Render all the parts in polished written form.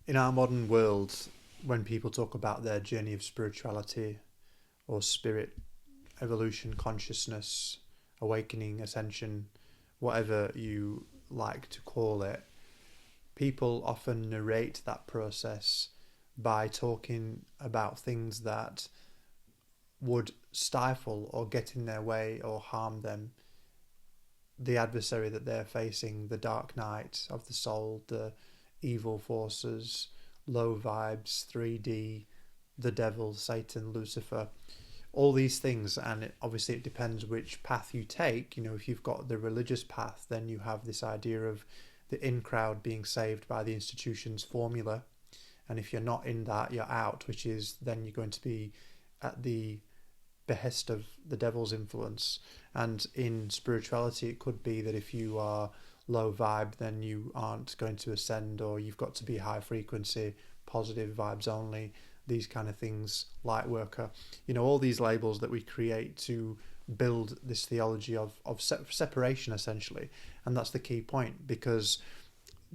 In our modern world, when people talk about their journey of spirituality or spirit, evolution, consciousness, awakening, ascension, whatever you like to call it, people often narrate that process by talking about things that would stifle or get in their way or harm them. The adversary that they're facing, the dark night of the soul, the evil forces, low vibes, 3D, the devil, Satan, Lucifer, all these things. And obviously it depends which path you take. If you've got the religious path, then you have this idea of the in crowd being saved by the institution's formula. And if you're not in that, you're out, which is then you're going to be at the behest of the devil's influence. And in spirituality, it could be that if you are low vibe, then you aren't going to ascend, or you've got to be high frequency, positive vibes only, these kind of things, light worker, all these labels that we create to build this theology of separation, essentially. And that's the key point, because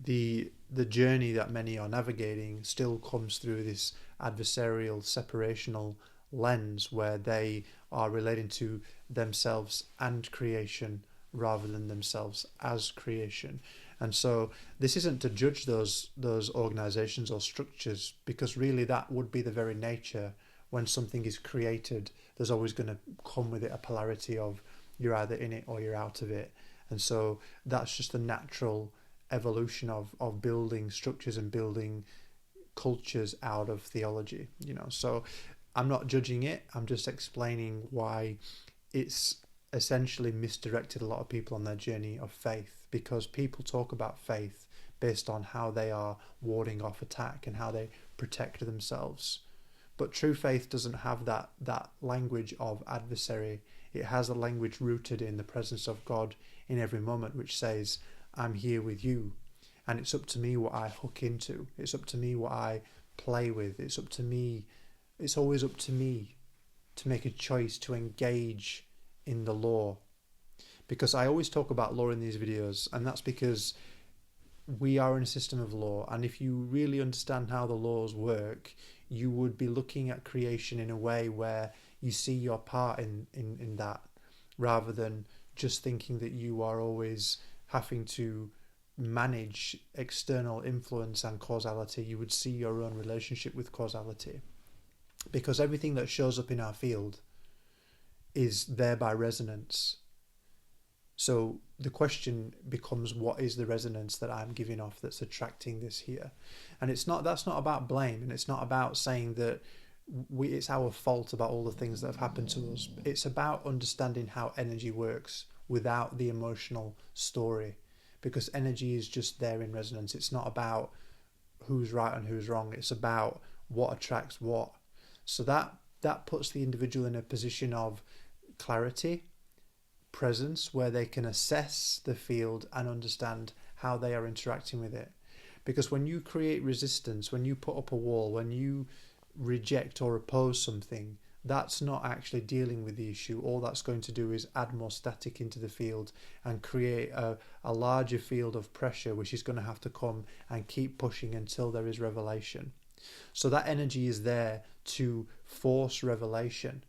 the journey that many are navigating still comes through this adversarial, separational lens, where they are relating to themselves and creation rather than themselves as creation. And so this isn't to judge those organizations or structures, because really that would be the very nature. When something is created, there's always going to come with it a polarity of you're either in it or you're out of it. And so that's just the natural evolution of building structures and building cultures out of theology. So I'm not judging it, I'm just explaining why it's essentially misdirected a lot of people on their journey of faith, because people talk about faith based on how they are warding off attack and how they protect themselves. But true faith doesn't have that language of adversary. It has a language rooted in the presence of God in every moment, which says, I'm here with you. And it's up to me what I hook into. It's up to me what I play with. It's up to me. It's always up to me to make a choice to engage in the law. Because I always talk about law in these videos, and that's because we are in a system of law. And if you really understand how the laws work, you would be looking at creation in a way where you see your part in that, rather than just thinking that you are always having to manage external influence and causality. You would see your own relationship with causality, because everything that shows up in our field is there by resonance. So the question becomes, what is the resonance that I'm giving off that's attracting this here? And that's not about blame, and it's not about saying that it's our fault about all the things that have happened to us. It's about understanding how energy works without the emotional story, because energy is just there in resonance. It's not about who's right and who's wrong. It's about what attracts what. So that puts the individual in a position of clarity, presence, where they can assess the field and understand how they are interacting with it. Because when you create resistance, when you put up a wall, when you reject or oppose something, that's not actually dealing with the issue. All that's going to do is add more static into the field and create a larger field of pressure, which is going to have to come and keep pushing until there is revelation. So that energy is there to force revelation.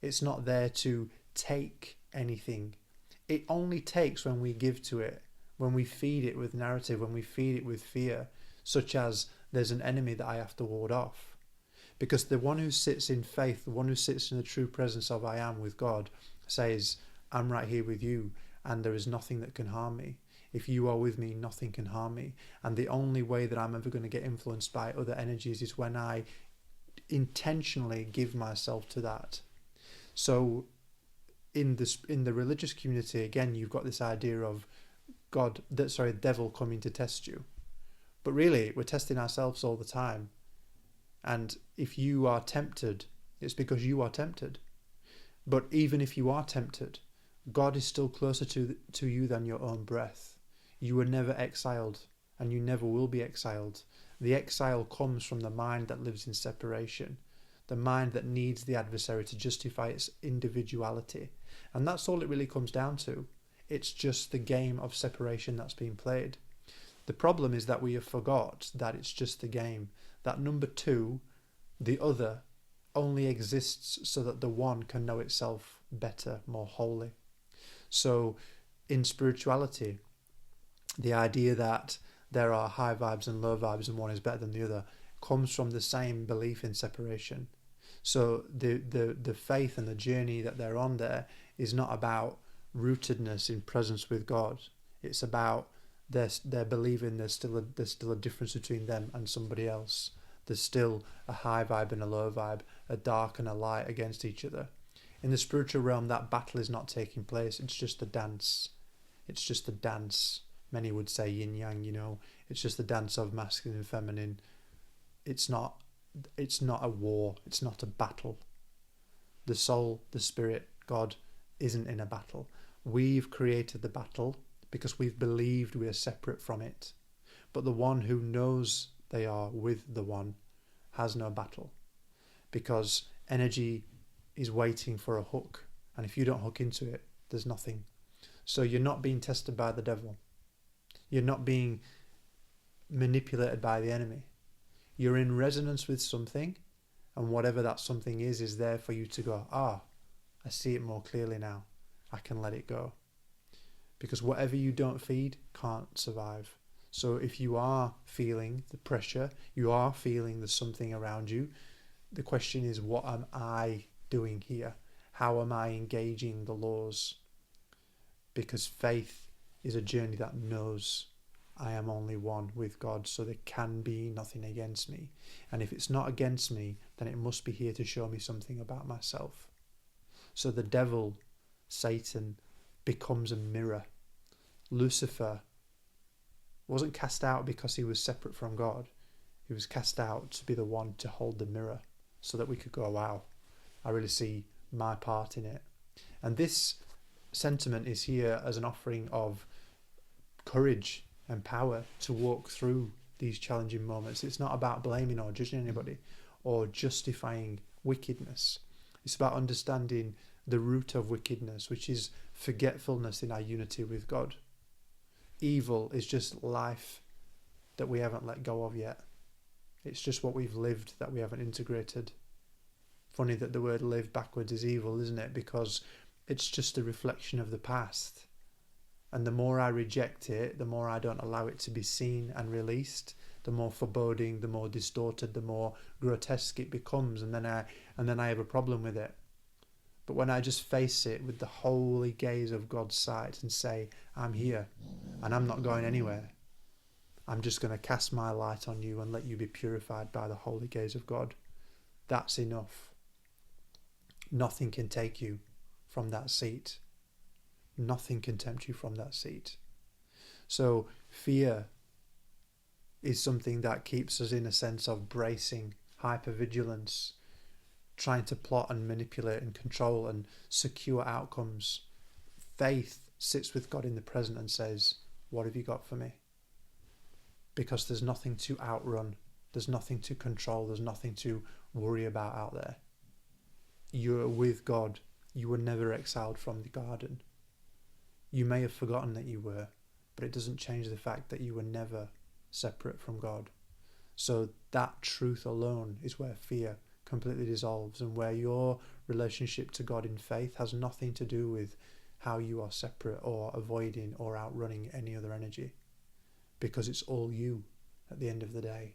It's not there to take anything. It only takes when we give to it, when we feed it with narrative, when we feed it with fear, such as there's an enemy that I have to ward off. Because the one who sits in faith, the one who sits in the true presence of I am with God, says, I'm right here with you, and there is nothing that can harm me. If you are with me, nothing can harm me. And the only way that I'm ever going to get influenced by other energies is when I intentionally give myself to that. So in the religious community, again, you've got this idea of the devil coming to test you. But really, we're testing ourselves all the time. And if you are tempted, it's because you are tempted. But even if you are tempted, God is still closer to you than your own breath. You were never exiled, and you never will be exiled. The exile comes from the mind that lives in separation, the mind that needs the adversary to justify its individuality. And that's all it really comes down to. It's just the game of separation that's being played. The problem is that we have forgot that it's just a game. That number two, the other, only exists so that the one can know itself better, more wholly. So in spirituality, the idea that there are high vibes and low vibes and one is better than the other comes from the same belief in separation. So the faith and the journey that they're on there is not about rootedness in presence with God. It's about they're believing there's still a difference between them and somebody else. There's still a high vibe and a low vibe, a dark and a light against each other. In the spiritual realm, that battle is not taking place. It's just a dance. It's just a dance. Many would say yin yang, it's just the dance of masculine and feminine. It's not a war. It's not a battle. The soul, the spirit, God isn't in a battle. We've created the battle because we've believed we are separate from it. But the one who knows they are with the one has no battle, because energy is waiting for a hook, and if you don't hook into it, there's nothing. So you're not being tested by the devil. You're not being manipulated by the enemy. You're in resonance with something, and whatever that something is there for you to go, I see it more clearly now. I can let it go. Because whatever you don't feed can't survive. So if you are feeling the pressure, you are feeling there's something around you, the question is, what am I doing here? How am I engaging the laws? Because faith is a journey that knows I am only one with God, so there can be nothing against me. And if it's not against me, then it must be here to show me something about myself. So the devil, Satan, becomes a mirror. Lucifer wasn't cast out because he was separate from God. He was cast out to be the one to hold the mirror, so that we could go, wow, I really see my part in it. And this sentiment is here as an offering of courage and power to walk through these challenging moments. It's not about blaming or judging anybody or justifying wickedness. It's about understanding the root of wickedness, which is forgetfulness in our unity with God. Evil is just life that we haven't let go of yet. It's just what we've lived that we haven't integrated. Funny that the word live backwards is evil, isn't it? Because it's just a reflection of the past. And the more I reject it, the more I don't allow it to be seen and released, the more foreboding, the more distorted, the more grotesque it becomes, and then I have a problem with it. But when I just face it with the holy gaze of God's sight and say, I'm here and I'm not going anywhere. I'm just going to cast my light on you and let you be purified by the holy gaze of God. That's enough. Nothing can take you from that seat. Nothing can tempt you from that seat. So fear is something that keeps us in a sense of bracing, hypervigilance, trying to plot and manipulate and control and secure outcomes. Faith sits with God in the present and says, what have you got for me? Because there's nothing to outrun, there's nothing to control, there's nothing to worry about out there. You're with God. You were never exiled from the garden. You may have forgotten that you were, but it doesn't change the fact that you were never separate from God. So that truth alone is where fear completely dissolves, and where your relationship to God in faith has nothing to do with how you are separate or avoiding or outrunning any other energy, because it's all you at the end of the day.